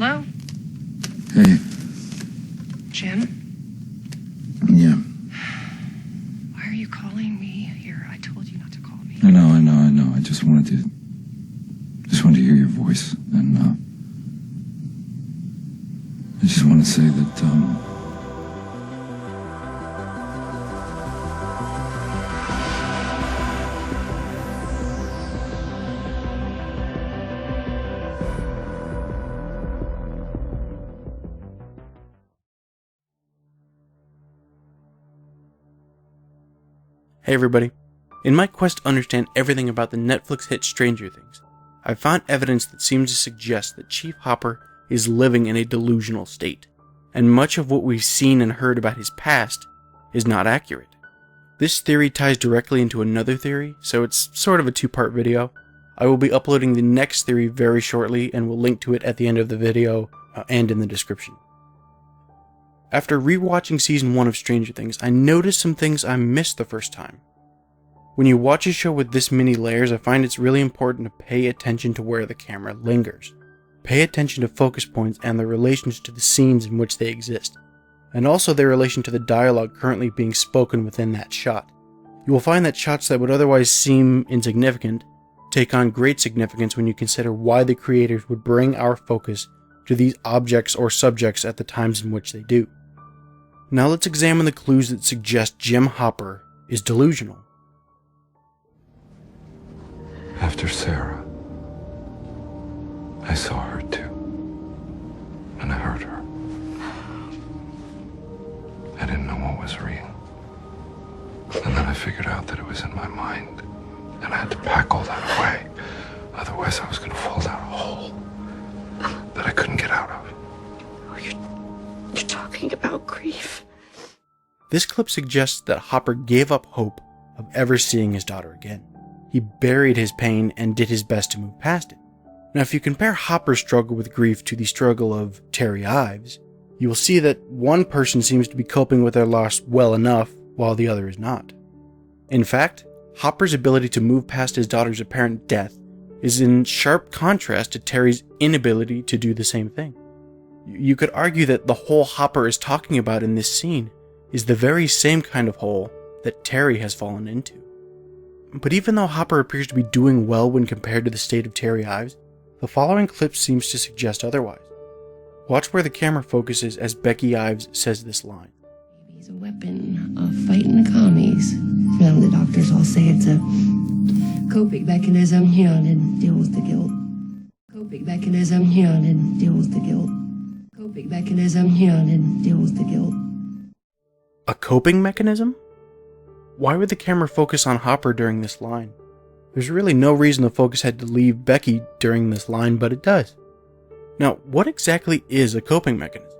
Hello? Hey. Jim? Yeah. Why are you calling me here? I told you not to call me. I know. I just wanted to hear your voice. And, I just want to say that, Hey everybody. In my quest to understand everything about the Netflix hit Stranger Things, I found evidence that seems to suggest that Chief Hopper is living in a delusional state, and much of what we've seen and heard about his past is not accurate. This theory ties directly into another theory, so it's sort of a two-part video. I will be uploading the next theory very shortly and will link to it at the end of the video and in the description. After rewatching season 1 of Stranger Things, I noticed some things I missed the first time. When you watch a show with this many layers, I find it's really important to pay attention to where the camera lingers. Pay attention to focus points and their relations to the scenes in which they exist, and also their relation to the dialogue currently being spoken within that shot. You will find that shots that would otherwise seem insignificant take on great significance when you consider why the creators would bring our focus to these objects or subjects at the times in which they do. Now let's examine the clues that suggest Jim Hopper is delusional. After Sarah, I saw her too, and I heard her. I didn't know what was real. And then I figured out that it was in my mind, and I had to pack all that away. Otherwise I was going to fall down a hole that I couldn't get out of. You're talking about grief. This clip suggests that Hopper gave up hope of ever seeing his daughter again. He buried his pain and did his best to move past it. Now, if you compare Hopper's struggle with grief to the struggle of Terry Ives, you will see that one person seems to be coping with their loss well enough, while the other is not. In fact, Hopper's ability to move past his daughter's apparent death is in sharp contrast to Terry's inability to do the same thing. You could argue that the hole Hopper is talking about in this scene is the very same kind of hole that Terry has fallen into. But even though Hopper appears to be doing well when compared to the state of Terry Ives, the following clip seems to suggest otherwise. Watch where the camera focuses as Becky Ives says this line. He's a weapon of fighting the commies. Well, the doctors all say it's a coping mechanism, to deal with the guilt. Coping mechanism, to deal with the guilt. Coping mechanism, to deal with the guilt. A coping mechanism? Why would the camera focus on Hopper during this line? There's really no reason the focus had to leave Becky during this line, but it does. Now, what exactly is a coping mechanism?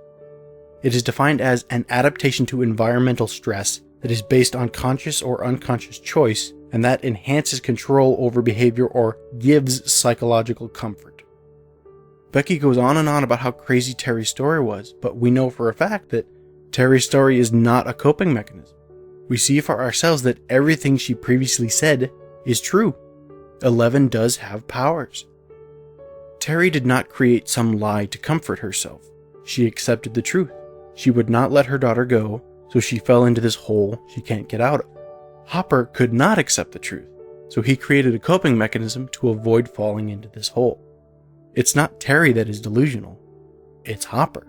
It is defined as an adaptation to environmental stress that is based on conscious or unconscious choice, and that enhances control over behavior or gives psychological comfort. Becky goes on and on about how crazy Terry's story was, but we know for a fact that Terry's story is not a coping mechanism. We see for ourselves that everything she previously said is true. Eleven does have powers. Terry did not create some lie to comfort herself. She accepted the truth. She would not let her daughter go, so she fell into this hole she can't get out of. Hopper could not accept the truth, so he created a coping mechanism to avoid falling into this hole. It's not Terry that is delusional. It's Hopper.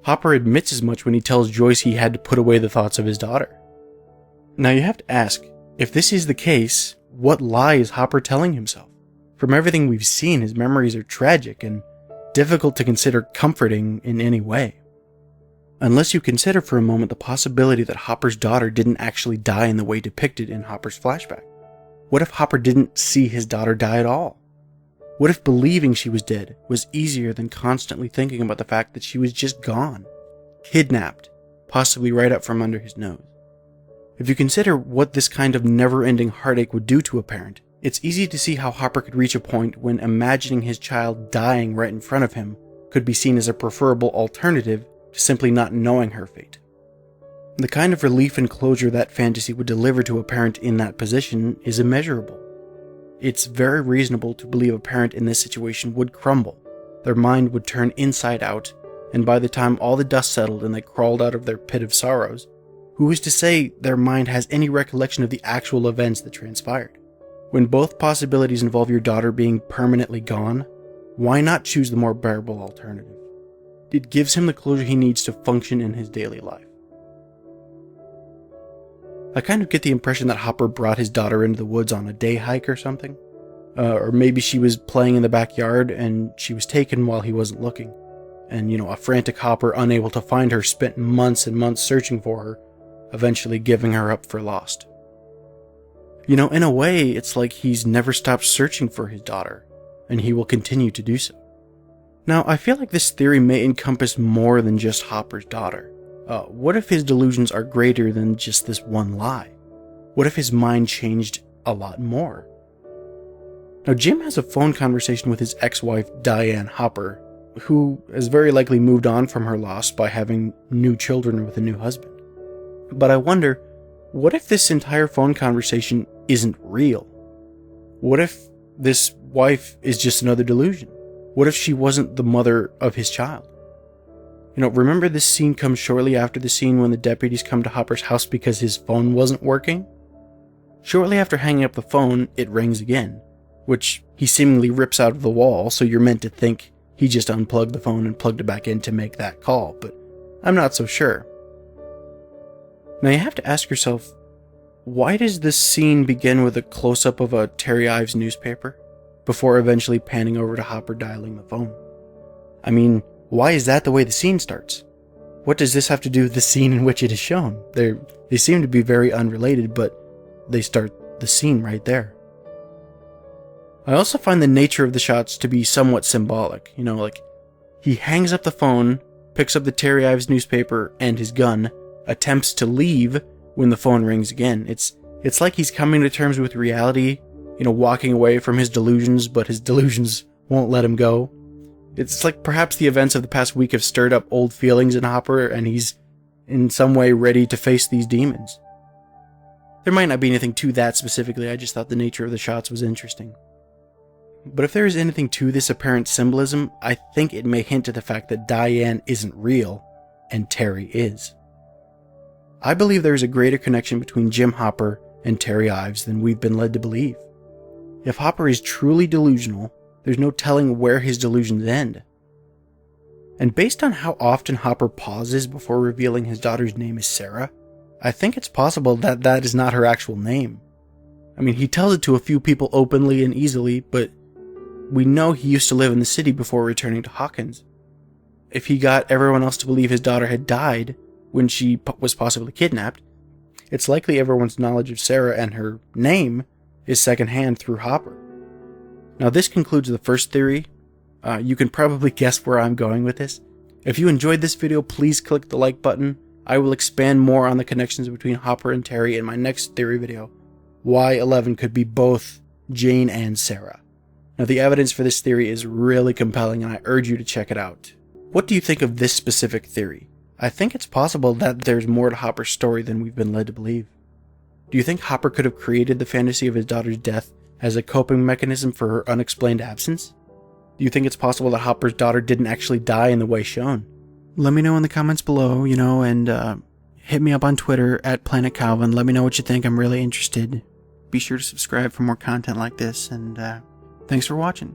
Hopper admits as much when he tells Joyce he had to put away the thoughts of his daughter. Now you have to ask, if this is the case, what lie is Hopper telling himself? From everything we've seen, his memories are tragic and difficult to consider comforting in any way. Unless you consider for a moment the possibility that Hopper's daughter didn't actually die in the way depicted in Hopper's flashback. What if Hopper didn't see his daughter die at all? What if believing she was dead was easier than constantly thinking about the fact that she was just gone, kidnapped, possibly right up from under his nose? If you consider what this kind of never-ending heartache would do to a parent, it's easy to see how Hopper could reach a point when imagining his child dying right in front of him could be seen as a preferable alternative to simply not knowing her fate. The kind of relief and closure that fantasy would deliver to a parent in that position is immeasurable. It's very reasonable to believe a parent in this situation would crumble, their mind would turn inside out, and by the time all the dust settled and they crawled out of their pit of sorrows, who is to say their mind has any recollection of the actual events that transpired? When both possibilities involve your daughter being permanently gone, why not choose the more bearable alternative? It gives him the closure he needs to function in his daily life. I kind of get the impression that Hopper brought his daughter into the woods on a day hike or something. Or maybe she was playing in the backyard and she was taken while he wasn't looking. And, a frantic Hopper, unable to find her, spent months and months searching for her, eventually giving her up for lost. In a way, it's like he's never stopped searching for his daughter, and he will continue to do so. Now, I feel like this theory may encompass more than just Hopper's daughter. What if his delusions are greater than just this one lie? What if his mind changed a lot more? Now, Jim has a phone conversation with his ex-wife, Diane Hopper, who has very likely moved on from her loss by having new children with a new husband. But I wonder, what if this entire phone conversation isn't real? What if this wife is just another delusion? What if she wasn't the mother of his child? Remember this scene comes shortly after the scene when the deputies come to Hopper's house because his phone wasn't working? Shortly after hanging up the phone, it rings again, which he seemingly rips out of the wall, so you're meant to think he just unplugged the phone and plugged it back in to make that call, but I'm not so sure. Now you have to ask yourself, why does this scene begin with a close-up of a Terry Ives newspaper, before eventually panning over to Hopper dialing the phone? I mean, why is that the way the scene starts? What does this have to do with the scene in which it is shown? They seem to be very unrelated, but they start the scene right there. I also find the nature of the shots to be somewhat symbolic. Like, he hangs up the phone, picks up the Terry Ives newspaper and his gun, attempts to leave when the phone rings again. It's like he's coming to terms with reality, walking away from his delusions, but his delusions won't let him go. It's like perhaps the events of the past week have stirred up old feelings in Hopper, and he's in some way ready to face these demons. There might not be anything to that specifically, I just thought the nature of the shots was interesting. But if there is anything to this apparent symbolism, I think it may hint at the fact that Diane isn't real, and Terry is. I believe there is a greater connection between Jim Hopper and Terry Ives than we've been led to believe. If Hopper is truly delusional, there's no telling where his delusions end. And based on how often Hopper pauses before revealing his daughter's name is Sarah, I think it's possible that that is not her actual name. I mean, he tells it to a few people openly and easily, but we know he used to live in the city before returning to Hawkins. If he got everyone else to believe his daughter had died when she was possibly kidnapped, it's likely everyone's knowledge of Sarah and her name is secondhand through Hopper. Now, this concludes the first theory. You can probably guess where I'm going with this. If you enjoyed this video, please click the like button. I will expand more on the connections between Hopper and Terry in my next theory video, why 11 could be both Jane and Sarah. Now, the evidence for this theory is really compelling, and I urge you to check it out. What do you think of this specific theory? I think it's possible that there's more to Hopper's story than we've been led to believe. Do you think Hopper could have created the fantasy of his daughter's death as a coping mechanism for her unexplained absence? Do you think it's possible that Hopper's daughter didn't actually die in the way shown? Let me know in the comments below, and hit me up on Twitter at Planet Calvin. Let me know what you think. I'm really interested. Be sure to subscribe for more content like this, and thanks for watching.